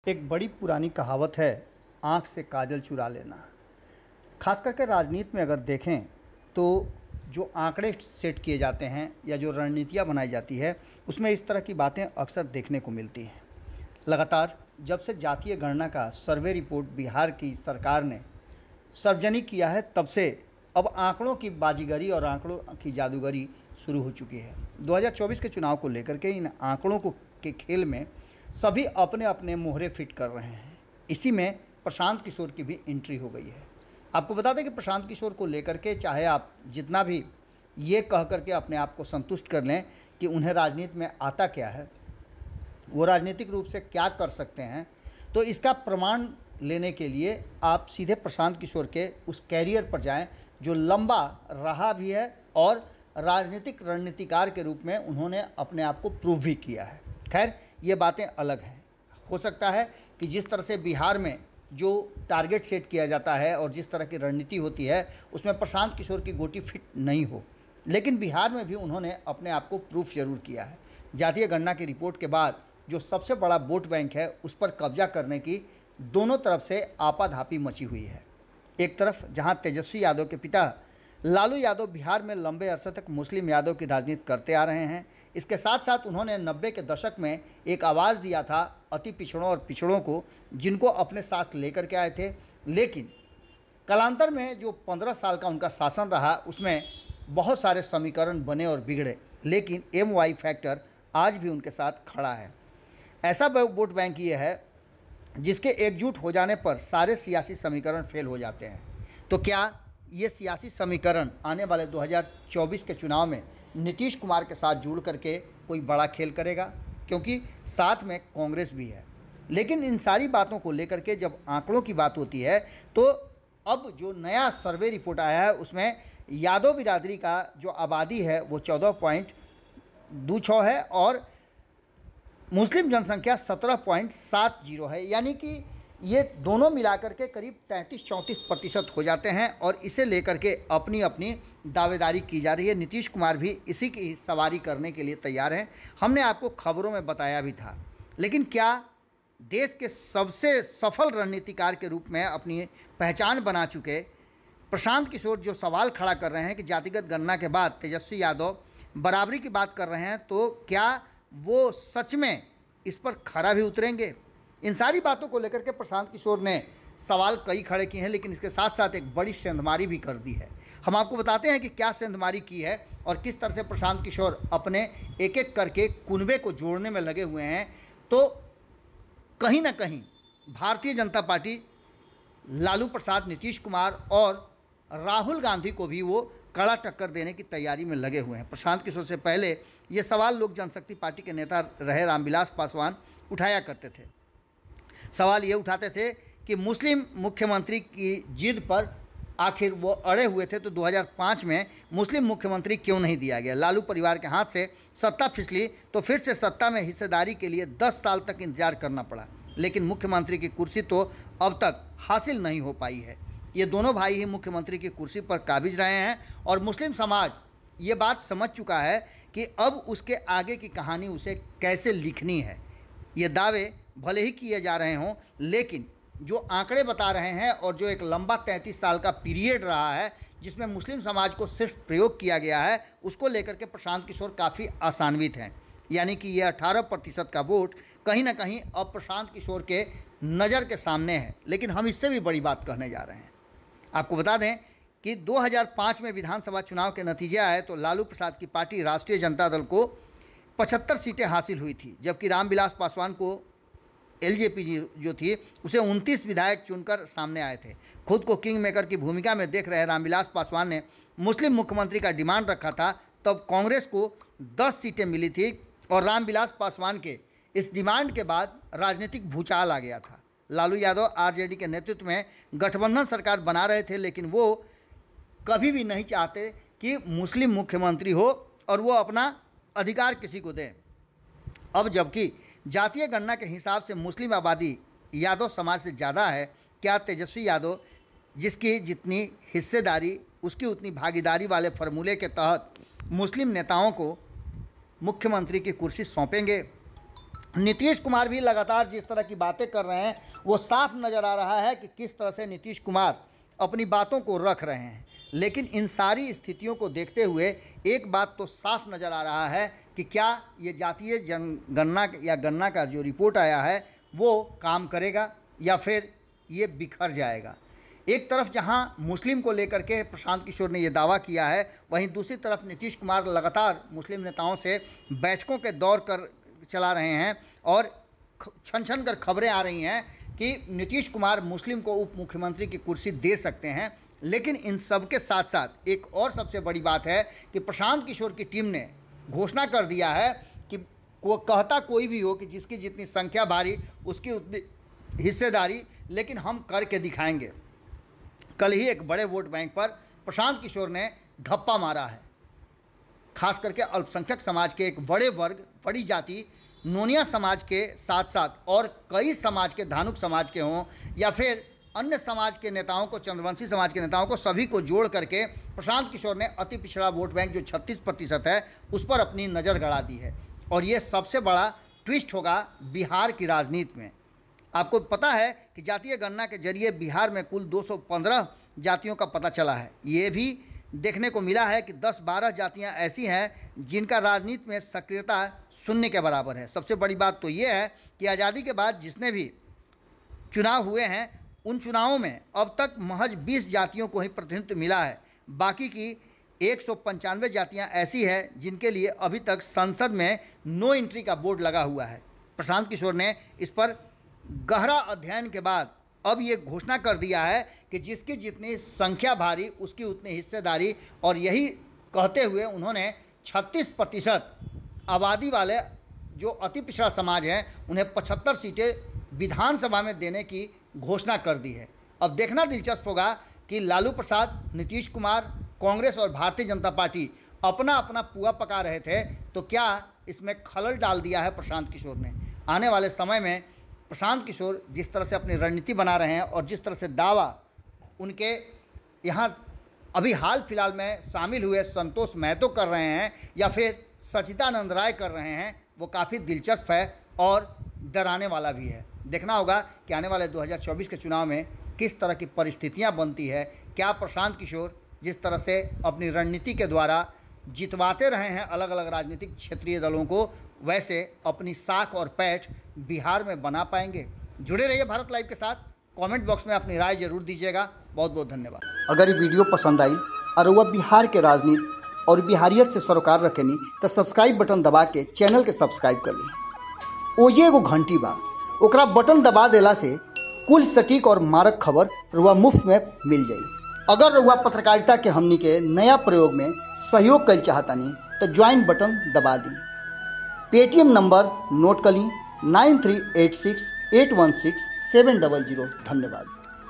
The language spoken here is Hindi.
एक बड़ी पुरानी कहावत है, आँख से काजल चुरा लेना। खास करके राजनीति में अगर देखें तो जो आंकड़े सेट किए जाते हैं या जो रणनीतियाँ बनाई जाती है, उसमें इस तरह की बातें अक्सर देखने को मिलती हैं। लगातार जब से जातीय गणना का सर्वे रिपोर्ट बिहार की सरकार ने सार्वजनिक किया है, तब से अब आंकड़ों की बाजीगरी और आंकड़ों की जादूगरी शुरू हो चुकी है। 2024 के चुनाव को लेकर के इन आंकड़ों को के खेल में सभी अपने अपने मोहरे फिट कर रहे हैं। इसी में प्रशांत किशोर की भी एंट्री हो गई है। आपको बता दें कि प्रशांत किशोर को लेकर के चाहे आप जितना भी ये कह करके अपने आप को संतुष्ट कर लें कि उन्हें राजनीति में आता क्या है, वो राजनीतिक रूप से क्या कर सकते हैं, तो इसका प्रमाण लेने के लिए आप सीधे प्रशांत किशोर के उस कैरियर पर जाएं जो लंबा रहा भी है और राजनीतिक रणनीतिकार के रूप में उन्होंने अपने आप को प्रूव भी किया है। खैर, ये बातें अलग हैं। हो सकता है कि जिस तरह से बिहार में जो टारगेट सेट किया जाता है और जिस तरह की रणनीति होती है, उसमें प्रशांत किशोर की गोटी फिट नहीं हो, लेकिन बिहार में भी उन्होंने अपने आप को प्रूफ जरूर किया है। जातीय गणना की रिपोर्ट के बाद जो सबसे बड़ा वोट बैंक है, उस पर कब्जा करने की दोनों तरफ से आपाधापी मची हुई है। एक तरफ जहां तेजस्वी यादव के पिता लालू यादव बिहार में लंबे अरसे तक मुस्लिम यादव की राजनीति करते आ रहे हैं, इसके साथ साथ उन्होंने 90 के दशक में एक आवाज़ दिया था अति पिछड़ों और पिछड़ों को, जिनको अपने साथ लेकर के आए थे। लेकिन कालांतर में जो 15 साल का उनका शासन रहा, उसमें बहुत सारे समीकरण बने और बिगड़े, लेकिन MY फैक्टर आज भी उनके साथ खड़ा है। ऐसा वोट बैंक ये है जिसके एकजुट हो जाने पर सारे सियासी समीकरण फेल हो जाते हैं। तो क्या ये सियासी समीकरण आने वाले 2024 के चुनाव में नीतीश कुमार के साथ जुड़ करके कोई बड़ा खेल करेगा? क्योंकि साथ में कांग्रेस भी है। लेकिन इन सारी बातों को लेकर के जब आंकड़ों की बात होती है, तो अब जो नया सर्वे रिपोर्ट आया है, उसमें यादव बिरादरी का जो आबादी है वो 14.26 है और मुस्लिम जनसंख्या 17.70 है। यानी कि ये दोनों मिलाकर के करीब 33-34% हो जाते हैं और इसे लेकर के अपनी अपनी दावेदारी की जा रही है। नीतीश कुमार भी इसी की सवारी करने के लिए तैयार हैं। हमने आपको खबरों में बताया भी था। लेकिन क्या देश के सबसे सफल रणनीतिकार के रूप में अपनी पहचान बना चुके प्रशांत किशोर जो सवाल खड़ा कर रहे हैं कि जातिगत गणना के बाद तेजस्वी यादव बराबरी की बात कर रहे हैं, तो क्या वो सच में इस पर खरा भी उतरेंगे? इन सारी बातों को लेकर के प्रशांत किशोर ने सवाल कई खड़े किए हैं, लेकिन इसके साथ साथ एक बड़ी सेंधमारी भी कर दी है। हम आपको बताते हैं कि क्या सेंधमारी की है और किस तरह से प्रशांत किशोर अपने एक एक करके कुनबे को जोड़ने में लगे हुए हैं। तो कहीं ना कहीं भारतीय जनता पार्टी लालू प्रसाद, नीतीश कुमार और राहुल गांधी को भी वो कड़ा टक्कर देने की तैयारी में लगे हुए हैं। प्रशांत किशोर से पहले ये सवाल लोक जनशक्ति पार्टी के नेता रहे रामविलास पासवान उठाया करते थे। सवाल ये उठाते थे कि मुस्लिम मुख्यमंत्री की जिद पर आखिर वो अड़े हुए थे, तो 2005 में मुस्लिम मुख्यमंत्री क्यों नहीं दिया गया? लालू परिवार के हाथ से सत्ता फिसली तो फिर से सत्ता में हिस्सेदारी के लिए 10 साल तक इंतजार करना पड़ा, लेकिन मुख्यमंत्री की कुर्सी तो अब तक हासिल नहीं हो पाई है। ये दोनों भाई ही मुख्यमंत्री की कुर्सी पर काबिज रहे हैं और मुस्लिम समाज ये बात समझ चुका है कि अब उसके आगे की कहानी उसे कैसे लिखनी है। ये दावे भले ही किए जा रहे हों, लेकिन जो आंकड़े बता रहे हैं और जो एक लंबा 33 साल का पीरियड रहा है जिसमें मुस्लिम समाज को सिर्फ प्रयोग किया गया है, उसको लेकर के प्रशांत किशोर काफ़ी आशान्वित हैं। यानी कि ये 18% का वोट कहीं ना कहीं अब प्रशांत किशोर के नज़र के सामने है। लेकिन हम इससे भी बड़ी बात कहने जा रहे हैं। आपको बता दें कि 2005 में विधानसभा चुनाव के नतीजे आए तो लालू प्रसाद की पार्टी राष्ट्रीय जनता दल को 75 सीटें हासिल हुई थी, जबकि रामविलास पासवान को LJP जो थी उसे 29 विधायक चुनकर सामने आए थे। खुद को किंग मेकर की भूमिका में देख रहे रामविलास पासवान ने मुस्लिम मुख्यमंत्री का डिमांड रखा था, तब कांग्रेस को 10 सीटें मिली थी और रामविलास पासवान के इस डिमांड के बाद राजनीतिक भूचाल आ गया था। लालू यादव RJD के नेतृत्व में गठबंधन सरकार बना रहे थे, लेकिन वो कभी भी नहीं चाहते कि मुस्लिम मुख्यमंत्री हो और वो अपना अधिकार किसी को दें। अब जबकि जातीय गणना के हिसाब से मुस्लिम आबादी यादव समाज से ज़्यादा है, क्या तेजस्वी यादव जिसकी जितनी हिस्सेदारी उसकी उतनी भागीदारी वाले फार्मूले के तहत मुस्लिम नेताओं को मुख्यमंत्री की कुर्सी सौंपेंगे? नीतीश कुमार भी लगातार जिस तरह की बातें कर रहे हैं वो साफ नज़र आ रहा है कि किस तरह से नीतीश कुमार अपनी बातों को रख रहे हैं। लेकिन इन सारी स्थितियों को देखते हुए एक बात तो साफ नज़र आ रहा है कि क्या ये जातीय जनगणना या गणना का जो रिपोर्ट आया है वो काम करेगा या फिर ये बिखर जाएगा। एक तरफ जहां मुस्लिम को लेकर के प्रशांत किशोर ने ये दावा किया है, वहीं दूसरी तरफ नीतीश कुमार लगातार मुस्लिम नेताओं से बैठकों के दौर कर चला रहे हैं और छन छन कर खबरें आ रही हैं कि नीतीश कुमार मुस्लिम को उप मुख्यमंत्री की कुर्सी दे सकते हैं। लेकिन इन सब के साथ साथ एक और सबसे बड़ी बात है कि प्रशांत किशोर की टीम ने घोषणा कर दिया है कि वो कहता कोई भी हो कि जिसकी जितनी संख्या भारी उसकी उतनी हिस्सेदारी, लेकिन हम करके दिखाएंगे। कल ही एक बड़े वोट बैंक पर प्रशांत किशोर ने धप्पा मारा है, खास करके अल्पसंख्यक समाज के एक बड़े वर्ग, बड़ी जाति नोनिया समाज के साथ साथ और कई समाज के, धानुक समाज के हों या फिर अन्य समाज के नेताओं को, चंद्रवंशी समाज के नेताओं को, सभी को जोड़ करके प्रशांत किशोर ने अति पिछड़ा वोट बैंक जो 36% है उस पर अपनी नज़र गड़ा दी है। और ये सबसे बड़ा ट्विस्ट होगा बिहार की राजनीति में। आपको पता है कि जातीय गणना के जरिए बिहार में कुल 215 जातियों का पता चला है। ये भी देखने को मिला है कि 10-12 जातियां ऐसी हैं जिनका राजनीति में सक्रियता शून्य के बराबर है। सबसे बड़ी बात तो ये है कि आज़ादी के बाद जितने भी चुनाव हुए हैं उन चुनावों में अब तक महज 20 जातियों को ही प्रतिनिधित्व मिला है। बाकी की 195 जातियां ऐसी हैं जिनके लिए अभी तक संसद में नो एंट्री का बोर्ड लगा हुआ है। प्रशांत किशोर ने इस पर गहरा अध्ययन के बाद अब ये घोषणा कर दिया है कि जिसकी जितनी संख्या भारी उसकी उतनी हिस्सेदारी, और यही कहते हुए उन्होंने 36% आबादी वाले जो अति पिछड़ा समाज हैं उन्हें 75 सीटें विधानसभा में देने की घोषणा कर दी है। अब देखना दिलचस्प होगा कि लालू प्रसाद, नीतीश कुमार, कांग्रेस और भारतीय जनता पार्टी अपना अपना पुआ पका रहे थे, तो क्या इसमें खलल डाल दिया है प्रशांत किशोर ने। आने वाले समय में प्रशांत किशोर जिस तरह से अपनी रणनीति बना रहे हैं और जिस तरह से दावा उनके यहाँ अभी हाल फिलहाल में शामिल हुए संतोष महतो कर रहे हैं या फिर सचिदानंद राय कर रहे हैं, वो काफ़ी दिलचस्प है और डराने वाला भी है। देखना होगा कि आने वाले 2024 के चुनाव में किस तरह की परिस्थितियां बनती है। क्या प्रशांत किशोर जिस तरह से अपनी रणनीति के द्वारा जितवाते रहे हैं अलग अलग राजनीतिक क्षेत्रीय दलों को, वैसे अपनी साख और पैठ बिहार में बना पाएंगे। जुड़े रहिए भारत लाइव के साथ। कमेंट बॉक्स में अपनी राय जरूर दीजिएगा। बहुत बहुत धन्यवाद। अगर ये वीडियो पसंद आई और वह बिहार के राजनीति और बिहारियत से सरोकार रखेनी तो सब्सक्राइब बटन दबा के चैनल के सब्सक्राइब कर ली। ओजे एगो घंटी बा, ओकरा बटन दबा देला से कुल सटीक और मारक खबर रुआ मुफ्त में मिल जाई। अगर रुआ पत्रकारिता के हमनी के नया प्रयोग में सहयोग कर चाहतानी तो ज्वाइन बटन दबा दी। पेटीएम नंबर नोट कर ली 9386816700। धन्यवाद।